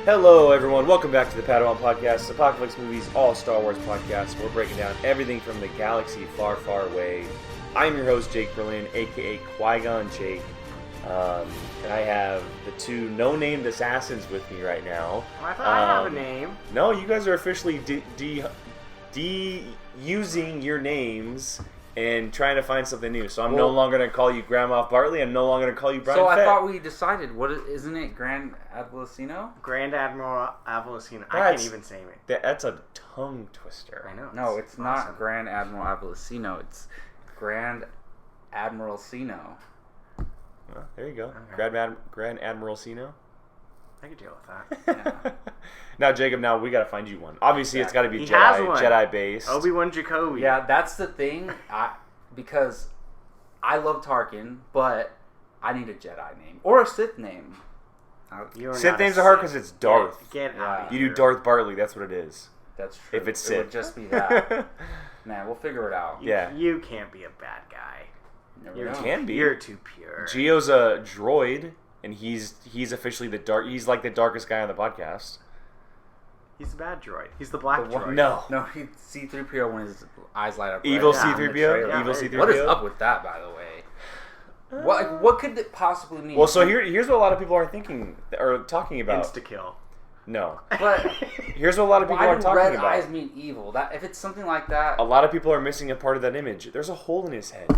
Hello, everyone. Welcome back to the PADAWAN Podcast, Apocaflix Movies All Star Wars Podcast. We're breaking down everything from the galaxy far, far away. I'm your host, Jake Berlin, a.k.a. Qui-Gon Jake. And I have the two no-named assassins with me right now. I thought I have a name. No, you guys are officially using your names and trying to find something new. So I'm no longer going to call you Grand Moff Bartley. I'm no longer going to call you Brian So Fett. I thought we decided. Isn't it Grand Admiral? Grand Admiral Avalosino. I can't even say it. That's a tongue twister. I know. No, it's not Grand Admiral Avalosino. It's Grand Admiral Sino. Well, there you go. Okay. Grand Admiral Sino. I could deal with that. Yeah. Now, Jacob, we got to find you one. Obviously, it's got to be He has one. Jedi based. Obi-Wan Jacoby. Yeah, that's the thing. Because I love Tarkin, but I need a Jedi name or a Sith name. Sith names are hard because it's Darth. Get out of You here. do Darth Bartley. That's what it is. That's true. If it's It Sith. would just be that. Man, we'll figure it out. Yeah. You can't be a bad guy. Never You know. can be. You're too pure. Geo's a droid, and he's officially he's like the darkest guy on the podcast. He's the bad droid. He's the black droid. No. No, he's C-3PO when his eyes light up. Evil red. C-3PO? Yeah, Evil there you C-3PO? go. What is up with that, by the way? What could it possibly mean? Well, so here's what a lot of people are thinking or talking about. Insta-kill. No. But Here's what a lot of people why are do talking red about. eyes mean evil? That if it's something like that, A lot of people are missing a part of that image. There's a hole in his head.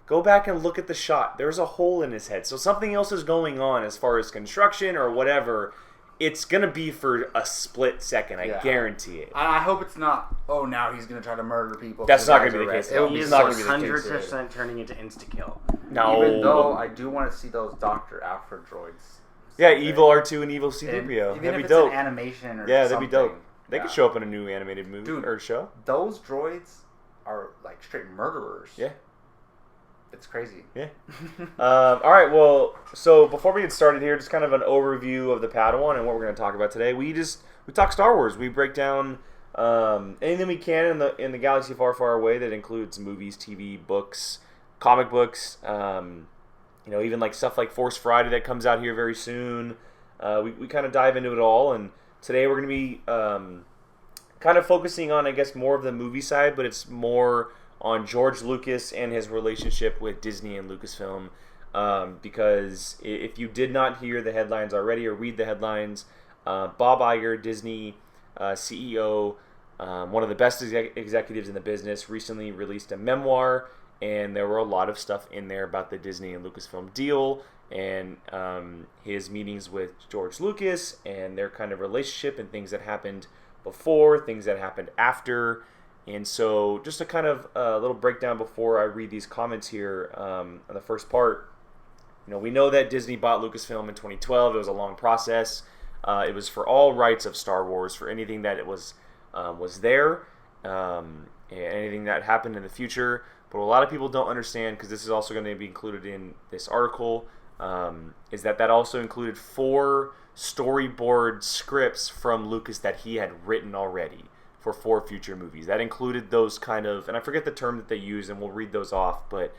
Go back and look at the shot. There's a hole in his head. So something else is going on as far as construction or whatever. It's going to be for a split second. I guarantee it. I hope it's not. Oh, now he's gonna try to murder people. That's not gonna gonna be the case. It would He be is not gonna be the case. 100% turning into insta-kill. No. Even though I do want to see those Dr. Alfred droids. Yeah, someday. evil R2 and evil And C-3PO. even That'd if be it's dope. an animation or Yeah, that'd something. be dope. They Yeah. could show up in a new animated movie Dude. or show. Those droids are like straight murderers. Yeah. It's crazy. Yeah. All right. Well, so before we get started here, just kind of an overview of the Padawan and what we're going to talk about today. We talk Star Wars. We break down anything we can in the galaxy far, far away. That includes movies, TV, books, comic books. Even like stuff like Force Friday that comes out here very soon. We kind of dive into it all, and today we're going to be kind of focusing on, I guess, more of the movie side, but it's more on George Lucas and his relationship with Disney and Lucasfilm, because if you did not hear the headlines already or read the headlines, Bob Iger, Disney CEO, one of the best executives in the business, recently released a memoir, and there were a lot of stuff in there about the Disney and Lucasfilm deal and his meetings with George Lucas and their kind of relationship and things that happened before, things that happened after. And so just a kind of little breakdown before I read these comments here on the first part. We know that Disney bought Lucasfilm in 2012. It was a long process. It was for all rights of Star Wars, for anything that it was there, and anything that happened in the future. But what a lot of people don't understand, because this is also going to be included in this article, is that also included 4 storyboard scripts from Lucas that he had written already for 4 future movies. That included those kind of, and I forget the term that they use, and we'll read those off, but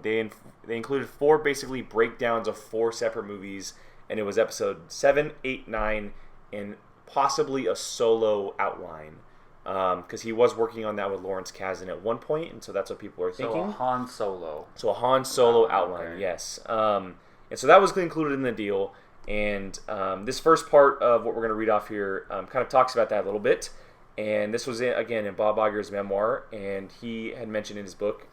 they included 4 basically breakdowns of 4 separate movies, and it was episode 7, 8, 9, and possibly a solo outline, because he was working on that with Lawrence Kasdan at one point, and so that's what people are thinking. So a Han Solo. So a Han Solo outline, okay. yes. And so that was included in the deal, and this first part of what we're going to read off here kind of talks about that a little bit. And this was, again, in Bob Iger's memoir, and he had mentioned in his book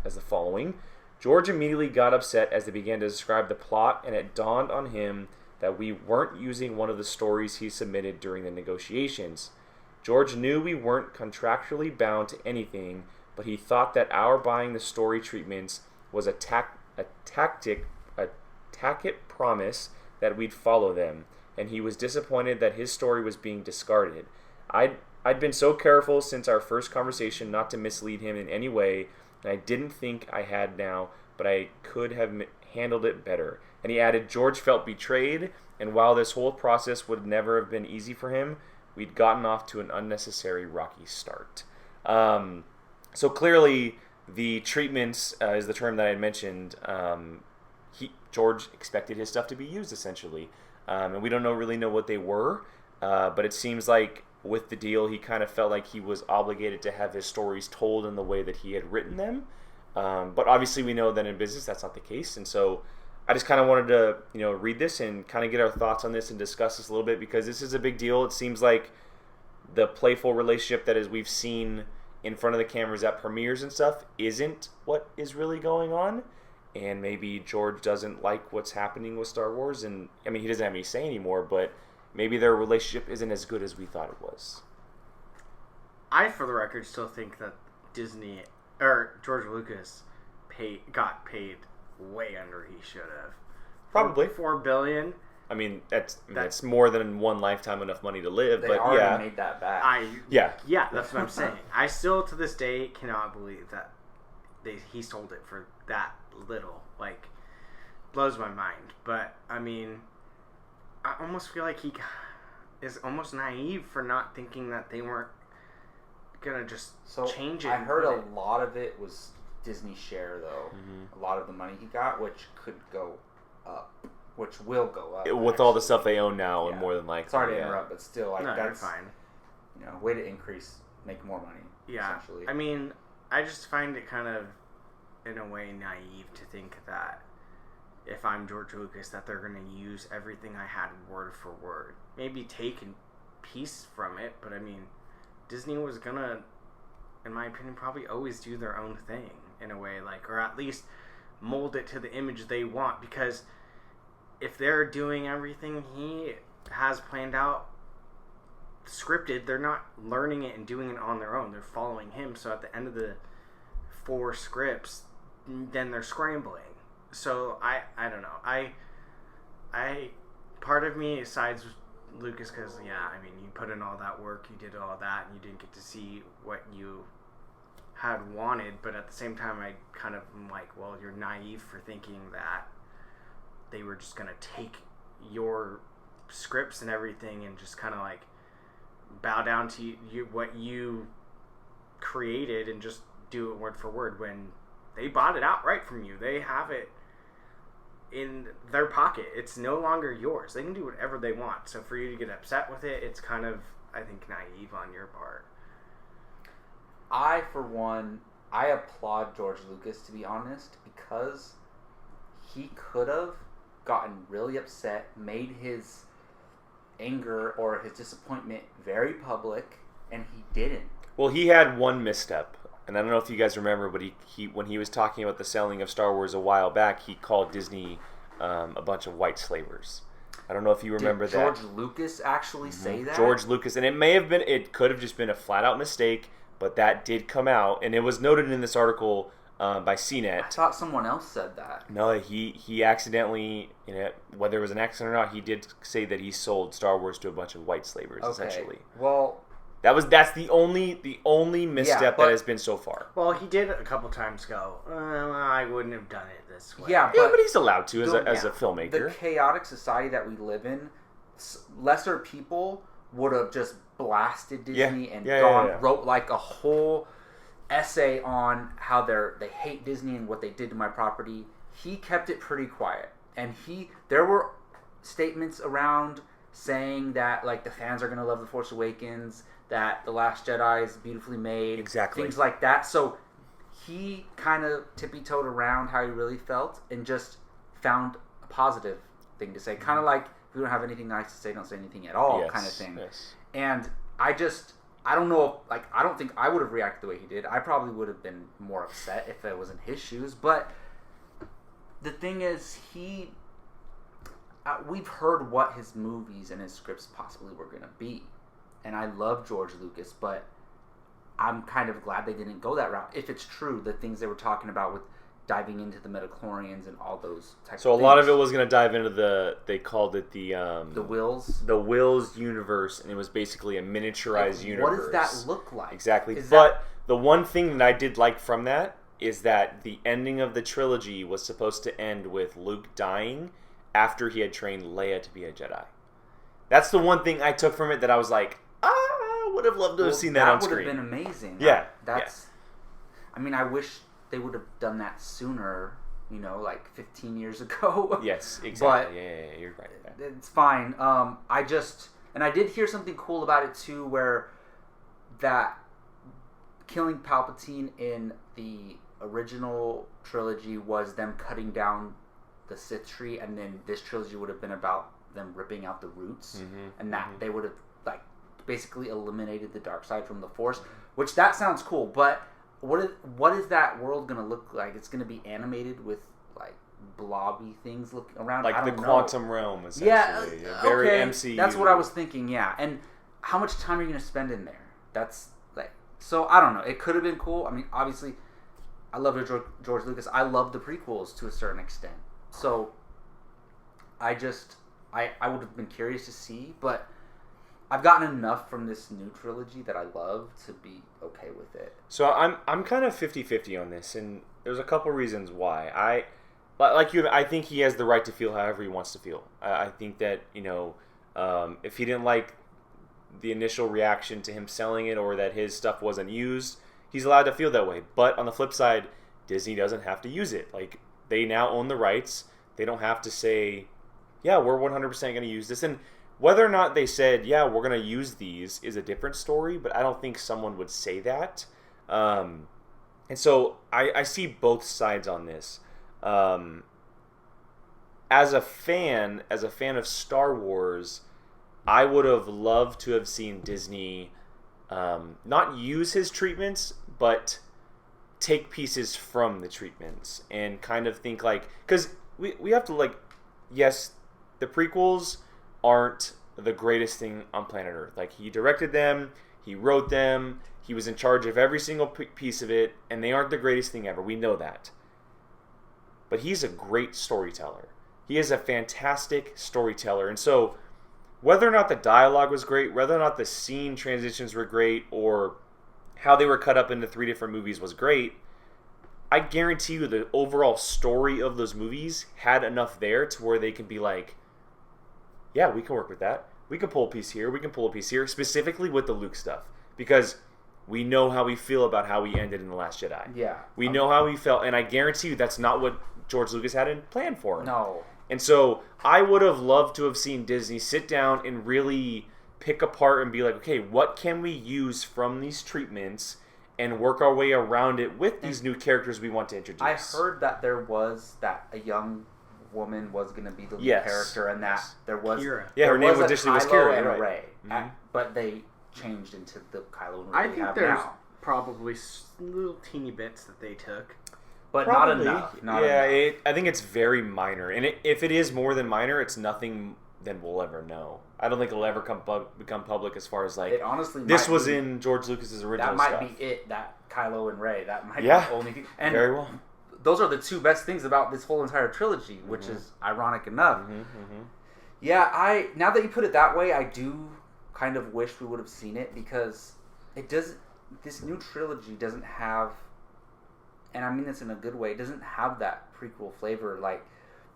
as the following. George immediately got upset as they began to describe the plot, and it dawned on him that we weren't using one of the stories he submitted during the negotiations. George knew we weren't contractually bound to anything, but he thought that our buying the story treatments was a tacit promise that we'd follow them, and he was disappointed that his story was being discarded. I'd been so careful since our first conversation not to mislead him in any way, and I didn't think I had now, but I could have handled it better. And he added, George felt betrayed, and while this whole process would never have been easy for him, we'd gotten off to an unnecessary rocky start. So clearly, the treatments is the term that I mentioned. George expected his stuff to be used, essentially. and we don't really know what they were. But it seems like with the deal, he kind of felt like he was obligated to have his stories told in the way that he had written them. But obviously, we know that in business that's not the case, and so I just kind of wanted to read this and kind of get our thoughts on this and discuss this a little bit, because this is a big deal. It seems like the playful relationship that we've seen in front of the cameras at premieres and stuff isn't what is really going on. And maybe George doesn't like what's happening with Star Wars. And I mean, he doesn't have any say anymore, but maybe their relationship isn't as good as we thought it was. I, for the record, still think that Disney or George Lucas got paid way under he should have. Probably $4 billion. I mean, that's more than one lifetime enough money to live. They but already made that back. Yeah, that's what I'm saying. I still, to this day, cannot believe that he sold it for that little. Like, blows my mind. But I mean, I almost feel like he is almost naive for not thinking that they weren't gonna just change it. I heard a lot of it was Disney share, though. A lot of the money he got, which could go up, which will go up with all the stuff they own now, and more than likely. Sorry to interrupt, but still, like, no, that's fine. Way to increase, make more money. Yeah, essentially. I mean, I just find it kind of, in a way, naive to think that if I'm George Lucas, that they're going to use everything I had word for word. Maybe take a piece from it, but I mean, Disney was going to, in my opinion, probably always do their own thing in a way, like, or at least mold it to the image they want, because if they're doing everything he has planned out, scripted, they're not learning it and doing it on their own. They're following him. So at the end of the 4 scripts, then they're scrambling. So I don't know. I part of me sides with Lucas because I mean, you put in all that work, you did all that, and you didn't get to see what you had wanted. But at the same time, I kind of am like, well, you're naive for thinking that they were just gonna take your scripts and everything and just kind of like bow down to you what you created and just do it word for word when they bought it outright from you. They have it in their pocket. It's no longer yours. They can do whatever they want. So for you to get upset with it, it's kind of, I think, naive on your part. For one, I applaud George Lucas, to be honest, because he could have gotten really upset, made his anger or his disappointment very public, and he didn't. Well, he had one misstep, and I don't know if you guys remember, but he when he was talking about the selling of Star Wars a while back, he called Disney a bunch of white slavers. I don't know if you remember Did George Lucas actually say that? George Lucas, and it could have just been a flat out mistake, but that did come out, and it was noted in this article by CNET. I thought someone else said that. No, he accidentally, whether it was an accident or not, he did say that he sold Star Wars to a bunch of white slavers, essentially. Well, that's the only misstep that has been so far. Well, he did a couple times go, I wouldn't have done it this way. Yeah, but he's allowed to as a filmmaker. The chaotic society that we live in, lesser people would have just blasted Disney wrote like a whole essay on how they hate Disney and what they did to my property. He kept it pretty quiet, and there were statements around saying that like the fans are gonna love The Force Awakens, that The Last Jedi is beautifully made, exactly, things like that. So he kind of tippy-toed around how he really felt and just found a positive thing to say, kind of like if we don't have anything nice to say, don't say anything at all, kind of thing. Yes. And I don't know, I don't think I would have reacted the way he did. I probably would have been more upset if I was in his shoes. But the thing is, we've heard what his movies and his scripts possibly were going to be. And I love George Lucas, but I'm kind of glad they didn't go that route. If it's true, the things they were talking about with diving into the midichlorians and all those types of things. So a lot of it was going to dive into they called it the Wills universe, and it was basically a miniaturized universe. What does that look like? Exactly. But the one thing that I did like from that is that the ending of the trilogy was supposed to end with Luke dying after he had trained Leia to be a Jedi. That's the one thing I took from it that I was like, I would have loved to have seen that on screen. That would have been amazing. Yeah. I mean, I wish they would have done that sooner, like 15 years ago. Yes, exactly. But yeah, you're right. it's fine. I did hear something cool about it too, where that killing Palpatine in the original trilogy was them cutting down the Sith tree, and then this trilogy would have been about them ripping out the roots, and that they would have like basically eliminated the dark side from the Force, which that sounds cool. But what is that world gonna look like? It's gonna be animated with like blobby things looking around, like I the don't know. quantum realm, essentially. Yeah, very okay. MCU. That's what I was thinking. Yeah, and how much time are you gonna spend in there? That's like, so I don't know. It could have been cool. I mean, obviously, I love George Lucas. I love the prequels to a certain extent. So I would have been curious to see, but I've gotten enough from this new trilogy that I love to be okay with it. So I'm kind of 50-50 on this, and there's a couple reasons why. I think he has the right to feel however he wants to feel. I think that, if he didn't like the initial reaction to him selling it, or that his stuff wasn't used, he's allowed to feel that way. But on the flip side, Disney doesn't have to use it. Like, they now own the rights. They don't have to say, yeah, we're 100% going to use this. And whether or not they said, yeah, we're going to use these is a different story, but I don't think someone would say that. And so I see both sides on this. As a fan of Star Wars, I would have loved to have seen Disney not use his treatments, but take pieces from the treatments and kind of think like, because we have to like, yes, the prequels aren't the greatest thing on planet Earth. Like, he directed them, he wrote them, he was in charge of every single piece of it, and they aren't the greatest thing ever. We know that. But he's a great storyteller. He is a fantastic storyteller. And so, whether or not the dialogue was great, whether or not the scene transitions were great, or how they were cut up into 3 different movies was great, I guarantee you the overall story of those movies had enough there to where they can be like, yeah, we can work with that. We can pull a piece here. We can pull a piece here, specifically with the Luke stuff. Because we know how we feel about how we ended in The Last Jedi. Yeah. We know how we felt, and I guarantee you that's not what George Lucas had in plan for him. No. And so I would have loved to have seen Disney sit down and really pick apart and be like, okay, what can we use from these treatments and work our way around it with these new characters we want to introduce. I heard that a young woman was going to be the lead character, and that there was Kira. Yeah, her name was additionally was Kylo Kira, and right? Rey, Mm-hmm. but they changed into the Kylo and Rey I we think have there's now. probably little teeny bits that they took. But Probably. not enough. I think it's very minor, and if it is more than minor, it's nothing than we'll ever know. I don't think it'll ever become public as far as like, it honestly this might was be, in George Lucas's original that might stuff. be it, that Kylo and Rey, that might be the only thing. And very well. those are the two best things about this whole entire trilogy, which is ironic enough. Yeah, now that you put it that way, I do kind of wish we would have seen it, because this new trilogy doesn't have, and I mean this in a good way, it doesn't have that prequel flavor like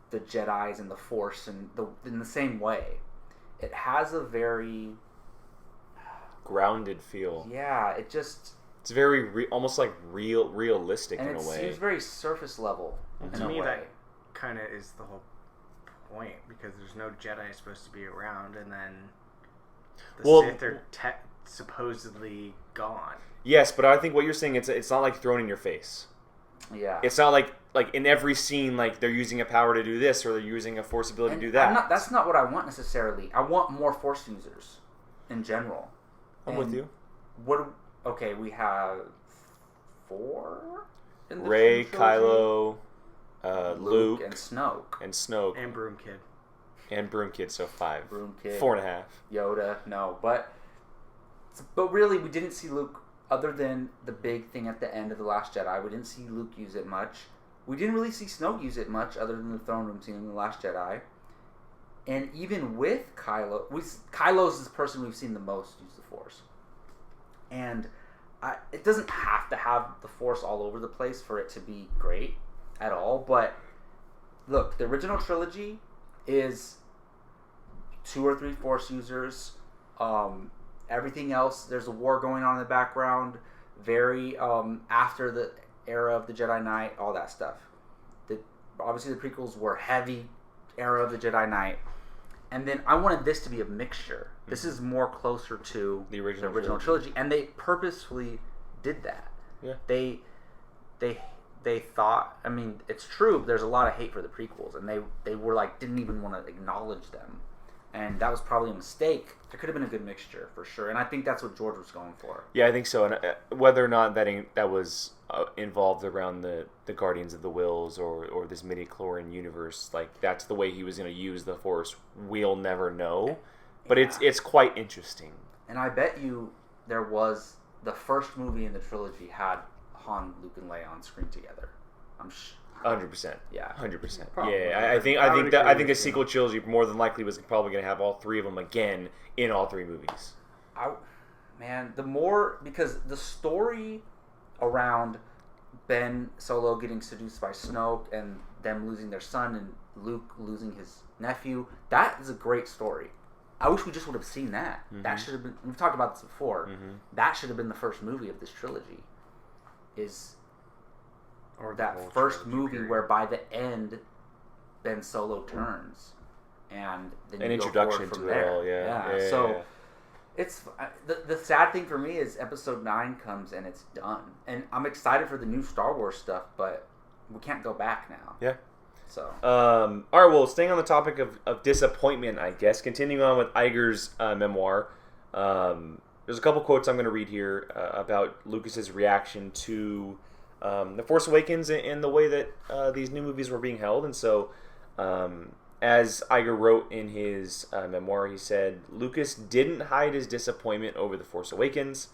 the Jedis and the Force and in the same way. It has a very grounded feel. Yeah, it's very almost like realistic and in a way. It seems very surface level. To me, that kind of is the whole point, because there's no Jedi supposed to be around, and then the Sith are supposedly gone. Yes, but I think what you're saying, it's not like thrown in your face. Yeah, it's not like in every scene like they're using a power to do this or they're using a Force ability to do that. That's not what I want necessarily. I want more Force users in general. I'm with you. Okay, we have 4 in the Rey, trilogy? Kylo, Luke, and Snoke. And Broom Kid. And Broom Kid, so 5. Broom Kid. 4.5. Yoda, no. But really, we didn't see Luke, other than the big thing at the end of The Last Jedi. We didn't see Luke use it much. We didn't really see Snoke use it much, other than the throne room scene in The Last Jedi. And even with Kylo, Kylo's the person we've seen the most use the Force. And it doesn't have to have the Force all over the place for it to be great at all. But look, the original trilogy is 2 or 3 Force users. Everything else, there's a war going on in the background. Very after the era of the Jedi Knight, all that stuff. obviously the prequels were heavy era of the Jedi Knight. And then I wanted this to be a mixture. This is more closer to the original trilogy. And they purposefully did that. Yeah. They thought, I mean, it's true, there's a lot of hate for the prequels, and they were like, didn't even want to acknowledge them. And that was probably a mistake. There could have been a good mixture, for sure. And I think that's what George was going for. Yeah, I think so. And whether or not that was involved around the Guardians of the Whills or this midi-chlorian universe, like, that's the way he was going to use the Force, we'll never know. But it's quite interesting. And I bet you there was, the first movie in the trilogy had Han, Luke, and Leia on screen together. 100%. Yeah. 100%. Probably. Yeah, I think the sequel trilogy more than likely was probably going to have all three of them again in all three movies. Because the story around Ben Solo getting seduced by Snoke and them losing their son and Luke losing his nephew, that is a great story. I wish we just would have seen that. Mm-hmm. That should have been, we've talked about this before, that should have been the first movie of this trilogy. Or that first movie where by the end Ben Solo turns and then an you introduction go forward from to there. it all. Yeah. So it's the sad thing for me is Episode 9 comes and it's done, and I'm excited for the new Star Wars stuff, but we can't go back now. Yeah. So all right, well, staying on the topic of disappointment, I guess, continuing on with Eigers' memoir, there's a couple quotes I'm going to read here about Lucas's reaction to The Force Awakens and the way that these new movies were being held. And so, as Iger wrote in his memoir, he said, Lucas didn't hide his disappointment over The Force Awakens.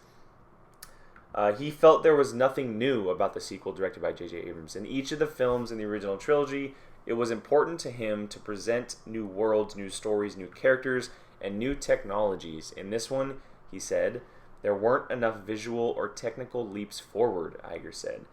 He felt there was nothing new about the sequel directed by J.J. Abrams. In each of the films in the original trilogy, it was important to him to present new worlds, new stories, new characters, and new technologies. In this one, he said, there weren't enough visual or technical leaps forward, Iger said.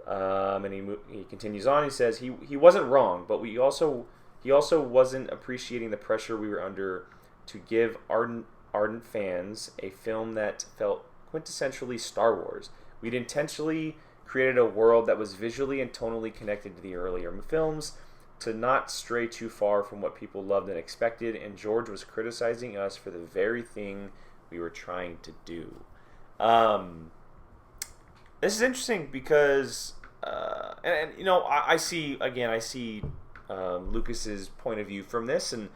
And he continues on. He says he wasn't wrong, but he also wasn't appreciating the pressure we were under to give ardent fans a film that felt quintessentially Star Wars. We'd intentionally created a world that was visually and tonally connected to the earlier films, to not stray too far from what people loved and expected, and George was criticizing us for the very thing we were trying to do. This is interesting because, I see Lucas's point of view from this, and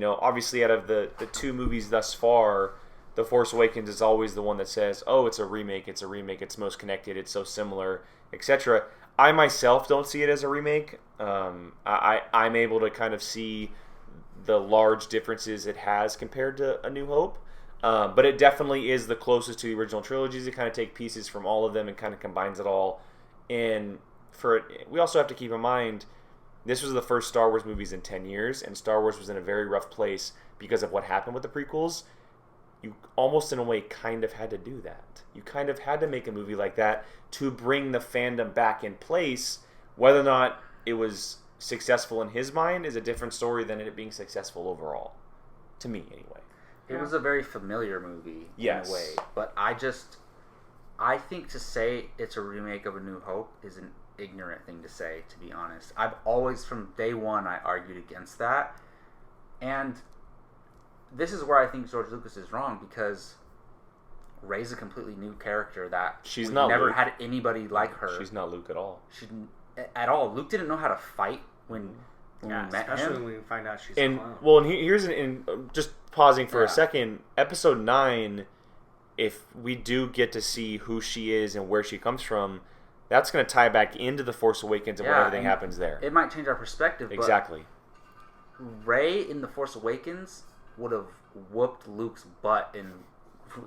obviously out of the two movies thus far, The Force Awakens is always the one that says, "Oh, it's a remake, it's most connected, it's so similar, etc." I myself don't see it as a remake. I'm able to kind of see the large differences it has compared to A New Hope. But it definitely is the closest to the original trilogies. It kind of take pieces from all of them and kind of combines it all. And we also have to keep in mind, this was the first Star Wars movies in 10 years, and Star Wars was in a very rough place because of what happened with the prequels. You almost, in a way, kind of had to do that. You kind of had to make a movie like that to bring the fandom back in place. Whether or not it was successful in his mind is a different story than it being successful overall. To me, anyway. It was a very familiar movie in a way, but I think to say it's a remake of A New Hope is an ignorant thing to say, to be honest. I've always, from day one, I argued against that, and this is where I think George Lucas is wrong, because Rey's a completely new character that we've never Luke. Had anybody like her. She's not Luke at all. At all. Luke didn't know how to fight when we met him. Especially when we find out she's a clone. Well, and here's just pausing for a second. Episode 9, if we do get to see who she is and where she comes from, that's going to tie back into The Force Awakens and where everything happens there. It might change our perspective. Exactly. But Rey in The Force Awakens would have whooped Luke's butt in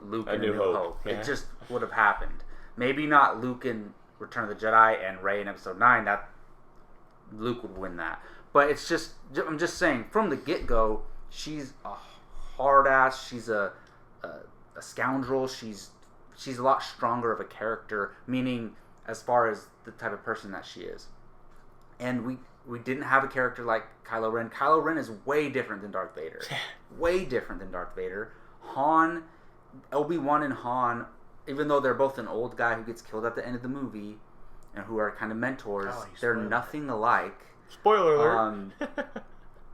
Luke in A New Hope. Yeah. It just would have happened. Maybe not Luke in Return of the Jedi and Rey in Episode 9. That Luke would win that. But it's just, I'm just saying, from the get-go, she's a hard ass. She's a scoundrel. She's a lot stronger of a character, meaning as far as the type of person that she is. And we didn't have a character like Kylo Ren. Kylo Ren is way different than Darth Vader. Way different than Darth Vader. Obi-Wan and Han, even though they're both an old guy who gets killed at the end of the movie and who are kind of mentors, they're nothing alike. Spoiler alert.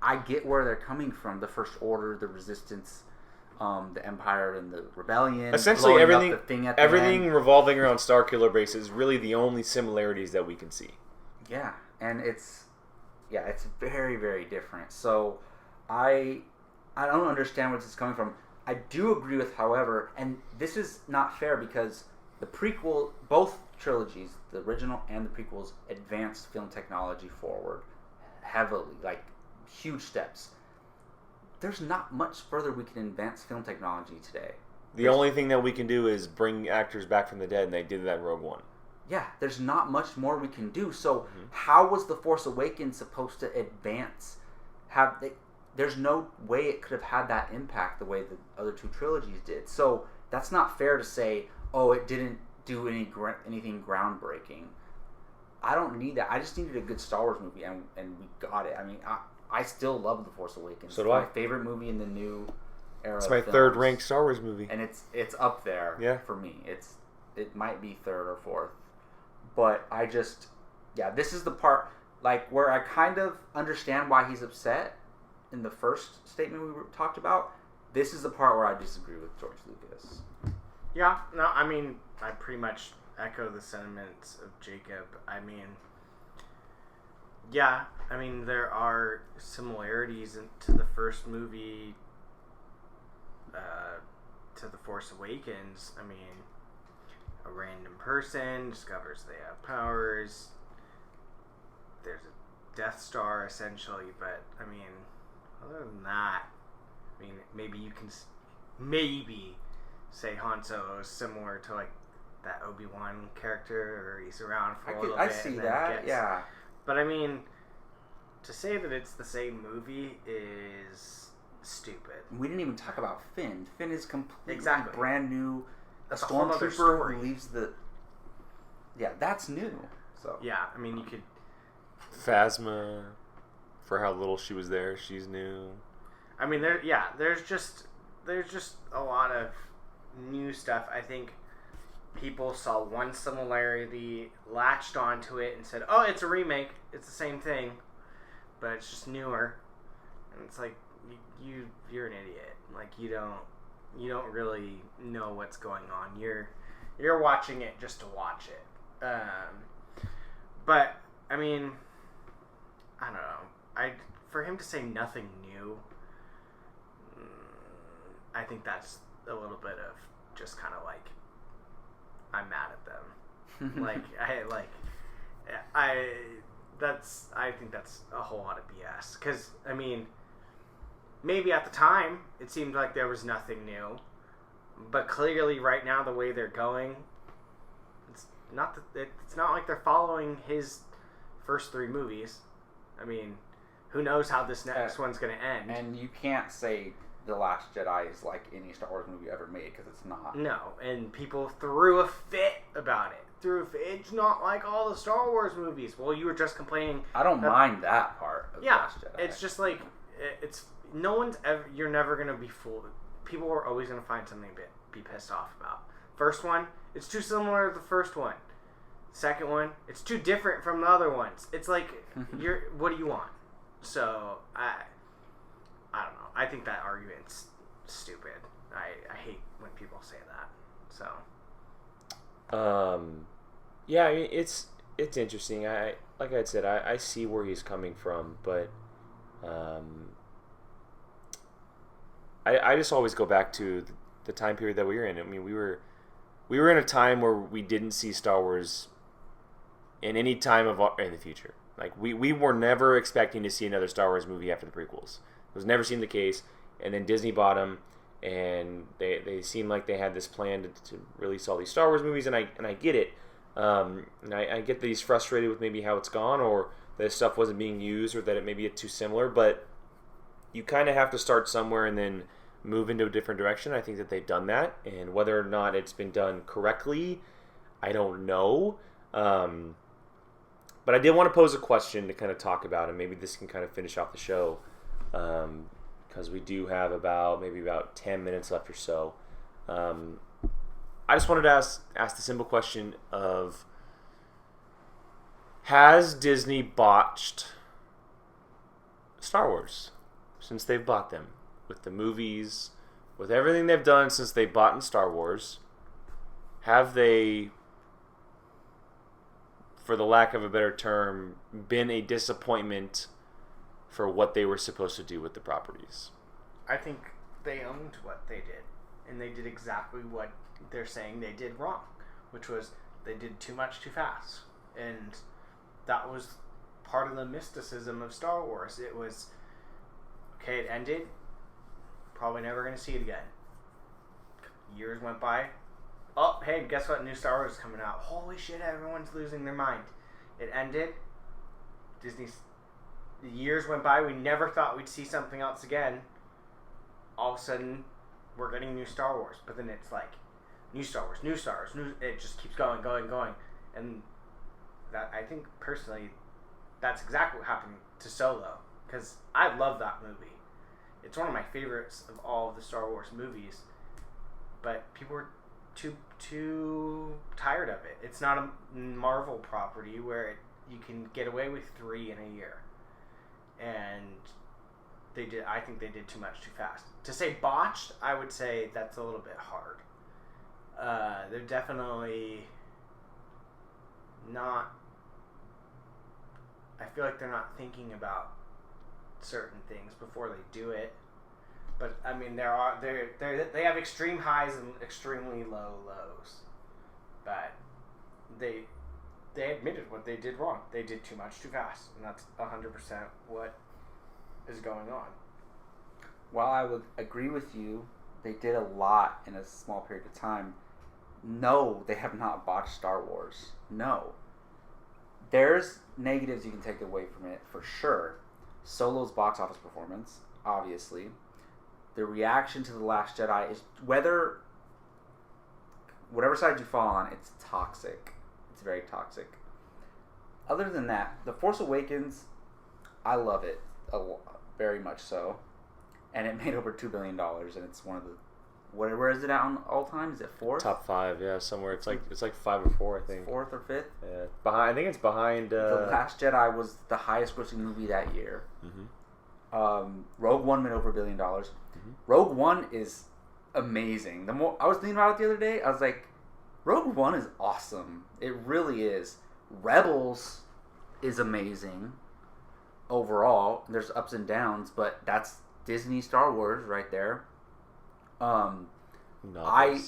I get where they're coming from. The First Order, the Resistance, the Empire, and the Rebellion. Essentially, everything revolving around Starkiller Base is really the only similarities that we can see. Yeah, and it's very, very different. So, I don't understand where this is coming from. I do agree with, however, and this is not fair because the prequel, both trilogies, the original and the prequels, advanced film technology forward heavily, like huge steps. There's not much further we can advance film technology today. The only thing that we can do is bring actors back from the dead, and they did that in Rogue One. Yeah, there's not much more we can do. So how was The Force Awakens supposed to advance? There's no way it could have had that impact the way the other two trilogies did. So that's not fair to say, oh, it didn't do anything groundbreaking. I don't need that. I just needed a good Star Wars movie, and we got it. I mean, I still love The Force Awakens. So do I. It's my favorite movie in the new era. It's my third-ranked Star Wars movie, and it's up there for me. It might be third or fourth, but this is the part like where I kind of understand why he's upset in the first statement we talked about. This is the part where I disagree with George Lucas. Yeah, no, I mean, I pretty much echo the sentiments of Jacob. I mean, yeah, I mean, there are similarities to the first movie, to The Force Awakens. I mean, a random person discovers they have powers. There's a Death Star, essentially, but, I mean, other than that, I mean, maybe you can say Han Solo is similar to, like, that Obi-Wan character, or he's around for a little bit. I see that, yeah. But, I mean, to say that it's the same movie is stupid. We didn't even talk about Finn. Finn is completely brand new. That's a stormtrooper who leaves the... Yeah, that's new. So yeah, I mean, you could... Phasma, for how little she was there, she's new. I mean, there's just a lot of new stuff. I think people saw one similarity, latched onto it, and said, "Oh, it's a remake. It's the same thing, but it's just newer." And it's like, you're an idiot. Like, you don't really know what's going on. You're watching it just to watch it. But I mean, I don't know. For him to say nothing new, I think that's a little bit of just kind of like, I'm mad at them. I think that's a whole lot of BS. Because, I mean, maybe at the time it seemed like there was nothing new, but clearly right now the way they're going, it's not like they're following his first three movies. I mean, who knows how this next one's going to end? And you can't say The Last Jedi is like any Star Wars movie ever made, because it's not. No, and people threw a fit about it. It's not like all the Star Wars movies. Well, you were just complaining. I don't mind that part of Last Jedi. It's just like, you're never going to be fooled. People are always going to find something to be pissed off about. First one, it's too similar to the first one. Second one, it's too different from the other ones. It's like, what do you want? So, I don't know. I think that argument's stupid. I hate when people say that. So. Yeah, I mean, it's interesting. Like I said, I see where he's coming from, but I just always go back to the time period that we were in. I mean, we were in a time where we didn't see Star Wars in any time in the future. Like, we were never expecting to see another Star Wars movie after the prequels. It was never seen the case, and then Disney bought them, and they seemed like they had this plan to release all these Star Wars movies, and I get it. And I get that he's frustrated with maybe how it's gone, or that stuff wasn't being used, or that it maybe it's too similar, but you kind of have to start somewhere and then move into a different direction. I think that they've done that, and whether or not it's been done correctly, I don't know. But I did want to pose a question to kind of talk about, and maybe this can kind of finish off the show, because we do have about 10 minutes left or so. I just wanted to ask the simple question of, has Disney botched Star Wars, since they've bought them, with the movies, with everything they've done since they bought in Star Wars, have they, for the lack of a better term, been a disappointment for what they were supposed to do with the properties? I think they owned what they did, and they did exactly what they're saying they did wrong, which was they did too much too fast. And that was part of the mysticism of Star Wars. It was, okay, it ended, probably never going to see it again. Years went by. Oh, hey, guess what? New Star Wars is coming out. Holy shit, everyone's losing their mind. It ended. Years went by. We never thought we'd see something else again. All of a sudden, we're getting new Star Wars. But then it's like, new Star Wars, new Star Wars, new. It just keeps going. And that, I think, personally, that's exactly what happened to Solo. Because I love that movie. It's one of my favorites of all of the Star Wars movies. But people were too tired of it. It's not a Marvel property where you can get away with 3 in a year. And I think they did too much too fast. To say botched, I would say that's a little bit hard. They're definitely not, I feel like they're not thinking about certain things before they do it. But I mean, they have extreme highs and extremely low lows. But they admitted what they did wrong. They did too much too fast, and that's 100% what is going on. While I would agree with you, they did a lot in a small period of time. No, they have not botched Star Wars. No. There's negatives you can take away from it, for sure. Solo's box office performance, obviously. The reaction to The Last Jedi is, whatever side you fall on, it's toxic. It's very toxic. Other than that, The Force Awakens, I love it very much so. And it made over $2 billion, and it's one of the, where is it at on all time? Is it 4th? Top 5, yeah, somewhere. It's like 5 or 4, I think. 4th or 5th? Yeah, I think it's behind. The Last Jedi was the highest grossing movie that year. Mm-hmm. Rogue One made over $1 billion. Mm-hmm. Rogue One is amazing. I was thinking about it the other day, I was like, Rogue One is awesome. It really is. Rebels is amazing overall. There's ups and downs, but that's Disney Star Wars right there. I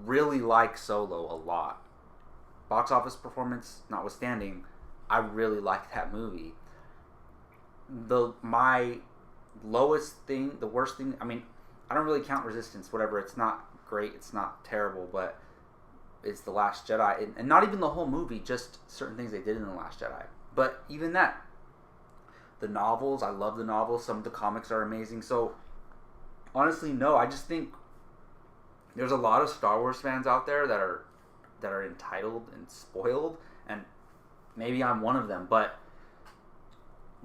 really like Solo a lot. Box office performance notwithstanding, I really like that movie. My lowest thing, the worst thing, I mean, I don't really count Resistance, whatever. It's not great, it's not terrible, but it's The Last Jedi. And not even the whole movie, just certain things they did in The Last Jedi. But even that, the novels, I love the novels. Some of the comics are amazing. So, honestly, no, I just think there's a lot of Star Wars fans out there that are entitled and spoiled, and maybe I'm one of them, but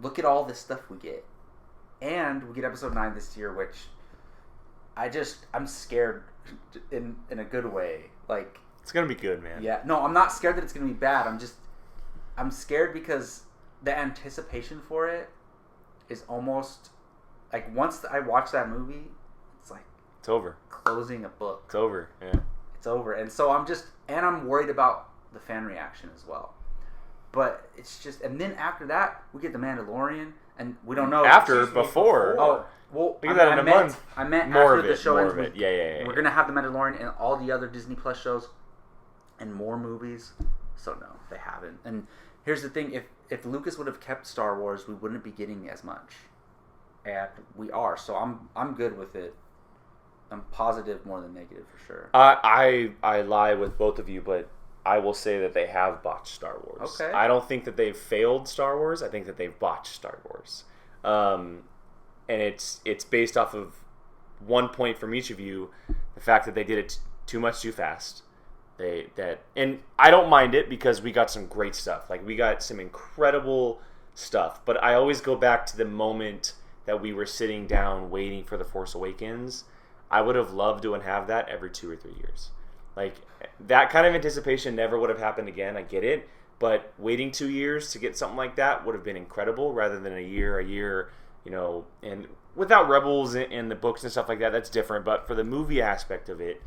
look at all this stuff we get. And we get episode 9 this year, which I'm scared in a good way. Like, it's gonna be good, man. Yeah. No, I'm not scared that it's gonna be bad. I'm scared because the anticipation for it is almost like, once I watch that movie, it's like it's over. Closing a book. It's over. Yeah. It's over. And so I'm worried about the fan reaction as well. But it's just, and then after that, we get The Mandalorian, and we don't know. Before. Oh, well, we get that in a month. I meant more after of it, the show more ends. of it. Yeah. We're going to have The Mandalorian and all the other Disney Plus shows and more movies. So no, they haven't. And here's the thing, if Lucas would have kept Star Wars, we wouldn't be getting as much. And we are. So I'm good with it. I'm positive more than negative for sure. I lie with both of you, but I will say that they have botched Star Wars. Okay. I don't think that they've failed Star Wars. I think that they've botched Star Wars. And it's based off of one point from each of you, the fact that they did it too much too fast. And I don't mind it because we got some great stuff. Like, we got some incredible stuff. But I always go back to the moment that we were sitting down waiting for The Force Awakens. I would have loved to have that every 2 or 3 years. Like, that kind of anticipation never would have happened again. I get it. But waiting 2 years to get something like that would have been incredible, rather than a year, and without Rebels and the books and stuff like that, that's different. But for the movie aspect of it,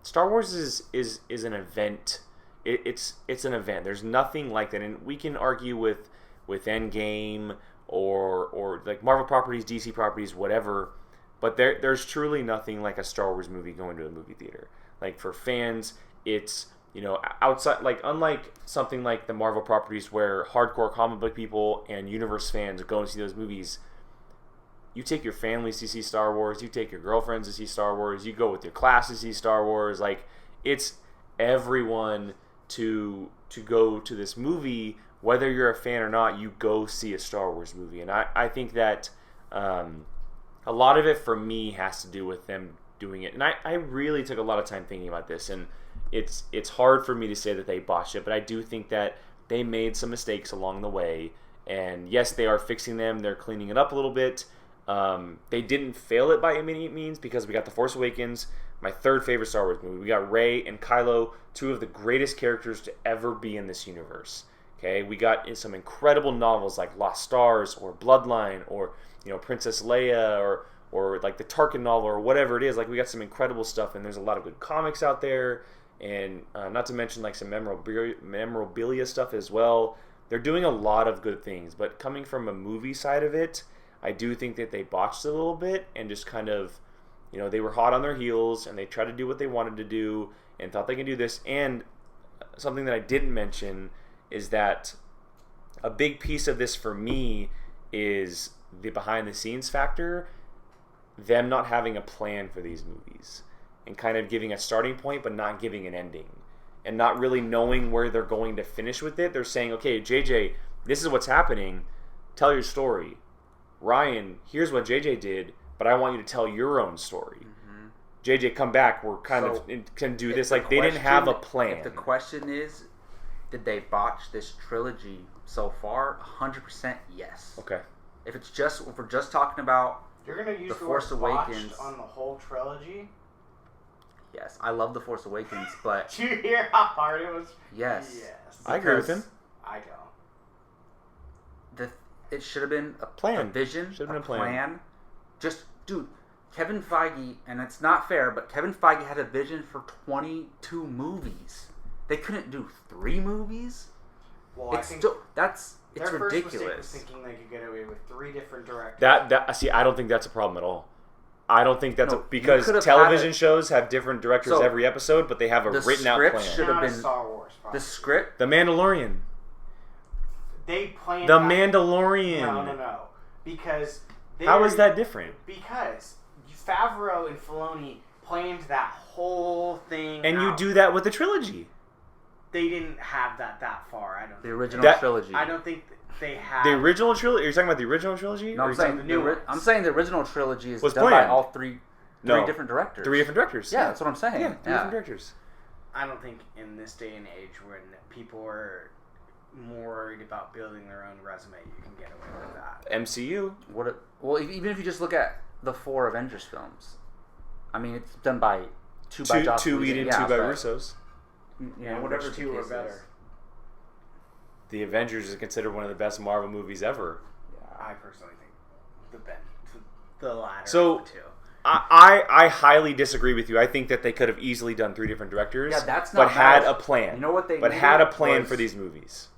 Star Wars is an event. It's an event. There's nothing like that, and we can argue with Endgame or like Marvel properties, DC properties, whatever. But there's truly nothing like a Star Wars movie going to a movie theater. Like for fans, it's outside, like unlike something like the Marvel properties where hardcore comic book people and universe fans go and see those movies. You take your families to see Star Wars. You take your girlfriends to see Star Wars. You go with your class to see Star Wars. Like, it's everyone to go to this movie, whether you're a fan or not. You go see a Star Wars movie, and I think that a lot of it for me has to do with them doing it. And I really took a lot of time thinking about this, and it's hard for me to say that they botched it, but I do think that they made some mistakes along the way. And yes, they are fixing them. They're cleaning it up a little bit. They didn't fail it by any means, because we got The Force Awakens, my third favorite Star Wars movie. We got Rey and Kylo, two of the greatest characters to ever be in this universe. Okay, we got some incredible novels like Lost Stars or Bloodline or Princess Leia or like the Tarkin novel or whatever it is. Like, we got some incredible stuff, and there's a lot of good comics out there, and not to mention like some memorabilia stuff as well. They're doing a lot of good things, but coming from a movie side of it, I do think that they botched it a little bit and just kind of, they were hot on their heels and they tried to do what they wanted to do and thought they could do this. And something that I didn't mention is that a big piece of this for me is the behind the scenes factor, them not having a plan for these movies and kind of giving a starting point but not giving an ending and not really knowing where they're going to finish with it. They're saying, okay, JJ, this is what's happening. Tell your story. Ryan, here's what JJ did, but I want you to tell your own story. Mm-hmm. JJ, come back. We're can do this. Like, they didn't have a plan. If the question is, did they botch this trilogy so far? 100% yes. Okay. If we're just talking about you're gonna use the Force Awakens on the whole trilogy. Yes, I love the Force Awakens, but do you hear how hard it was? Yes. I agree with him. I don't. It should have been a plan, a vision, should have been a plan. Just, dude, Kevin Feige, and it's not fair, but Kevin Feige had a vision for 22 movies. They couldn't do 3 movies. Well, I think it's their ridiculous. First mistake was thinking they could get away with 3 different directors. See, I don't think that's a problem at all. I don't think that's because television shows have different directors every episode, but they have a written out plan. Should have been Star Wars. Probably. The script, The Mandalorian. They planned The Mandalorian. No. Because how is that different? Because Favreau and Filoni planned that whole thing. And out. you do that with the trilogy. They didn't have that far. I don't. The original trilogy. I don't think they had the original trilogy. You're talking about the original trilogy? No, I'm saying the original trilogy is was done planned. by all three different directors. 3 different directors. Yeah, that's what I'm saying. Yeah, 3 different directors. I don't think in this day and age when people are more worried about building their own resume, you can get away with that. MCU. Even if you just look at the 4 Avengers films, I mean, it's done by two by Joss Two Whedon, Whedon, 2 by Russos. Yeah, whatever 2 are better. The Avengers is considered one of the best Marvel movies ever. Yeah, I personally think the latter so, of the 2. I highly disagree with you. I think that they could have easily done 3 different directors. Yeah, that's not. But had a plan. You know what they? But had a plan for these movies.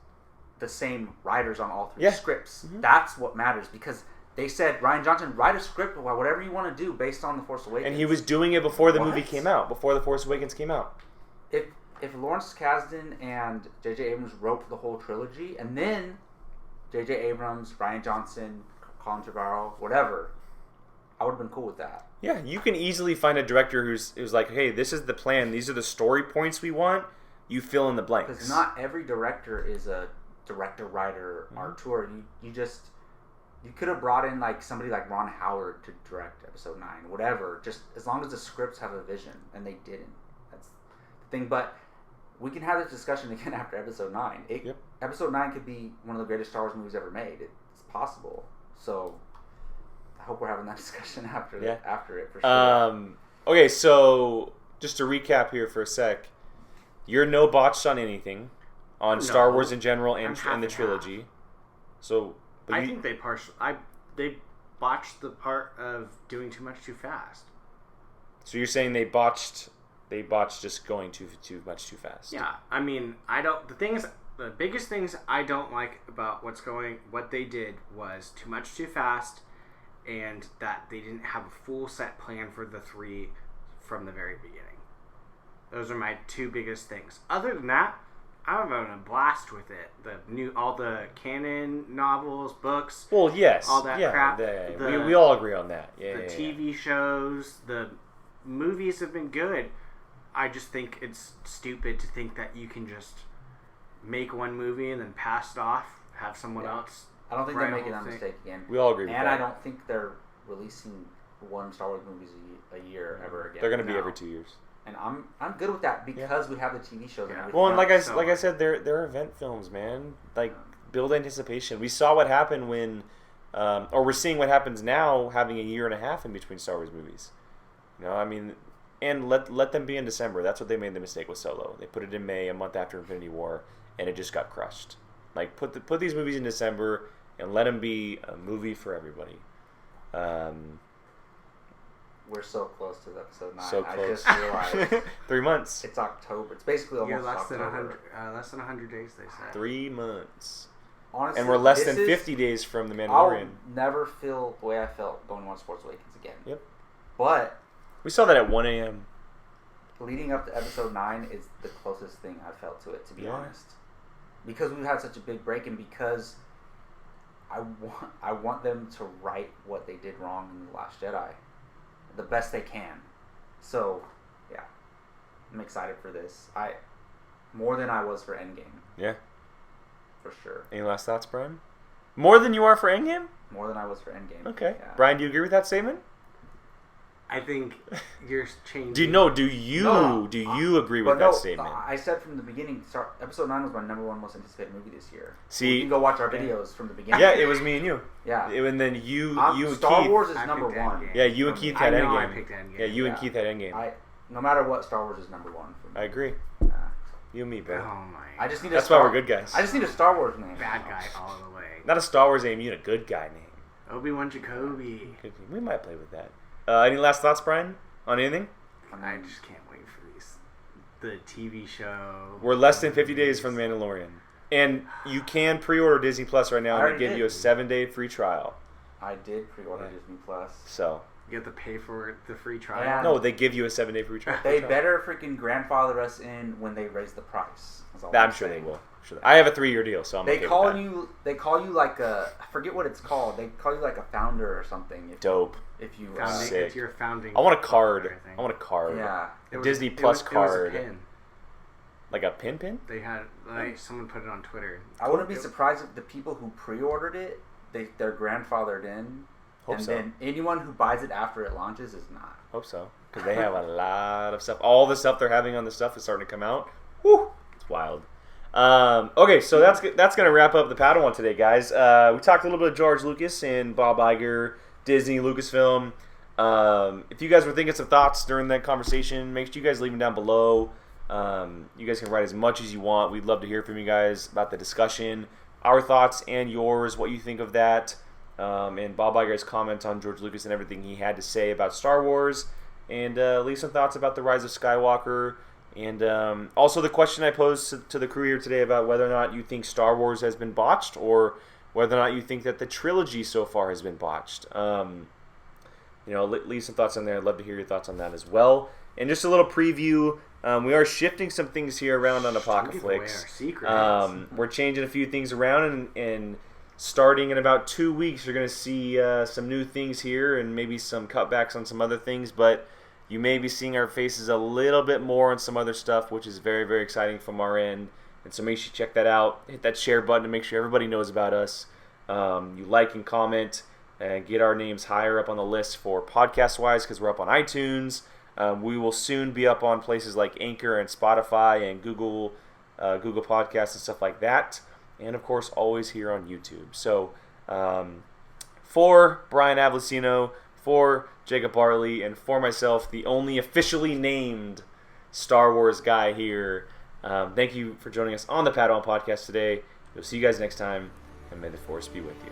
The same writers on all 3 scripts. Mm-hmm. That's what matters because they said, Rian Johnson, write a script or whatever you want to do based on The Force Awakens. And he was doing it before the movie came out, before The Force Awakens came out. If Lawrence Kasdan and J.J. Abrams wrote the whole trilogy, and then J.J. Abrams, Rian Johnson, Colin Trevorrow, whatever, I would have been cool with that. Yeah, you can easily find a director who's like, hey, this is the plan, these are the story points we want, you fill in the blanks. Because not every director is a director, writer, auteur. You could have brought in like somebody like Ron Howard to direct Episode 9, whatever. Just as long as the scripts have a vision, and they didn't. That's the thing. But we can have this discussion again after Episode 9. Episode 9 could be one of the greatest Star Wars movies ever made. It's possible. So I hope we're having that discussion after it for sure. Okay, so just to recap here for a sec. You're no botched on anything, on Star Wars in general and the trilogy. So, I think they botched the part of doing too much too fast. So you're saying they botched just going too much too fast. Yeah, I mean, the biggest things I don't like about what they did was too much too fast, and that they didn't have a full set plan for the 3 from the very beginning. Those are my 2 biggest things. Other than that, I'm having a blast with it. All the canon novels, books. Well, yes, all that crap. We all agree on that. Yeah, the TV shows, the movies have been good. I just think it's stupid to think that you can just make one movie and then pass it off, have someone else. I don't think they're making that mistake again. We all agree with that. And I don't think they're releasing one Star Wars movie a year ever again. They're going to be every 2 years. And I'm good with that because we have the TV shows and everything. Well, and like I said, they're event films, man. Like, build anticipation. We saw what happened when, or we're seeing what happens now, having a year and a half in between Star Wars movies. You know, I mean, and let them be in December. That's what they made the mistake with Solo. They put it in May, a month after Infinity War, and it just got crushed. Like, put these movies in December and let them be a movie for everybody. We're so close to episode 9. So close. I just realized 3 months. It's October. It's basically almost October. Less than 100 days, they said. 3 months. Honestly, and we're less than 50 days from The Mandalorian. I'll never feel the way I felt going to watch Force Awakens again. Yep. But we saw that at 1 a.m. Leading up to episode 9 is the closest thing I felt to it, to be honest. Because we've had such a big break, and because I want them to right what they did wrong in The Last Jedi the best they can. So, yeah. I'm excited for this. More than I was for Endgame. Yeah. For sure. Any last thoughts, Brian? More than you are for Endgame? More than I was for Endgame. Okay. Yeah. Brian, do you agree with that statement? I think you're changing. Do you agree with that statement? I said from the beginning, episode 9 was my number 1 most anticipated movie this year. See, you can go watch our videos from the beginning. Yeah, it was me and you. Yeah. And then you and Star Keith. Wars is number 1. Yeah, you and Keith had Endgame. I picked Endgame. Yeah, you and Keith had Endgame. No matter what, Star Wars is number 1 for me. I agree. You and me, bro. Oh my. That's why we're good guys. I just need a Star Wars name. Bad guy all the way. Not a Star Wars name, you need a good guy name. Obi-Wan Jacoby. We might play with that. Any last thoughts, Brian? On anything? I just can't wait for the TV show. We're less than 50 days from The Mandalorian. And you can pre-order Disney Plus right now, and they give you a 7-day free trial. I did pre-order Disney Plus. So you have to pay for the free trial? Yeah. No, they give you a 7-day free trial. They better freaking grandfather us in when they raise the price. I'm sure they will. I have a 3-year deal, so I'm okay with that. They call you like a, I forget what it's called. They call you like a founder or something. Dope. If you if you're founding. I want a card. I want a card. Yeah. A Disney Plus card. It was a pin. Like a pin? They had someone put it on Twitter. I wouldn't be surprised if the people who pre-ordered it, they're grandfathered in. Hope so. Then anyone who buys it after it launches is not. Hope so. Because they have a lot of stuff. All the stuff they're having on the stuff is starting to come out. Woo! It's wild. Okay, so that's going to wrap up the Padawan today, guys. We talked a little bit of George Lucas and Bob Iger, Disney, Lucasfilm. If you guys were thinking some thoughts during that conversation, make sure you guys leave them down below. You guys can write as much as you want. We'd love to hear from you guys about the discussion, our thoughts and yours, what you think of that, and Bob Iger's comments on George Lucas and everything he had to say about Star Wars, and leave some thoughts about the Rise of Skywalker. And also the question I posed to the crew here today about whether or not you think Star Wars has been botched, or whether or not you think that the trilogy so far has been botched. Leave some thoughts on there. I'd love to hear your thoughts on that as well. And just a little preview. We are shifting some things here around on Apocaflix. We're changing a few things around, and starting in about 2 weeks, you're going to see some new things here, and maybe some cutbacks on some other things, but you may be seeing our faces a little bit more on some other stuff, which is very, very exciting from our end. And so make sure you check that out. Hit that share button to make sure everybody knows about us. You like and comment and get our names higher up on the list for podcast-wise, because we're up on iTunes. We will soon be up on places like Anchor and Spotify and Google Podcasts and stuff like that. And, of course, always here on YouTube. So for Brian Avlicino, for Jacob Bartley, and for myself, the only officially named Star Wars guy here, Thank you for joining us on the Padawan Podcast today. We'll see you guys next time, and may the Force be with you.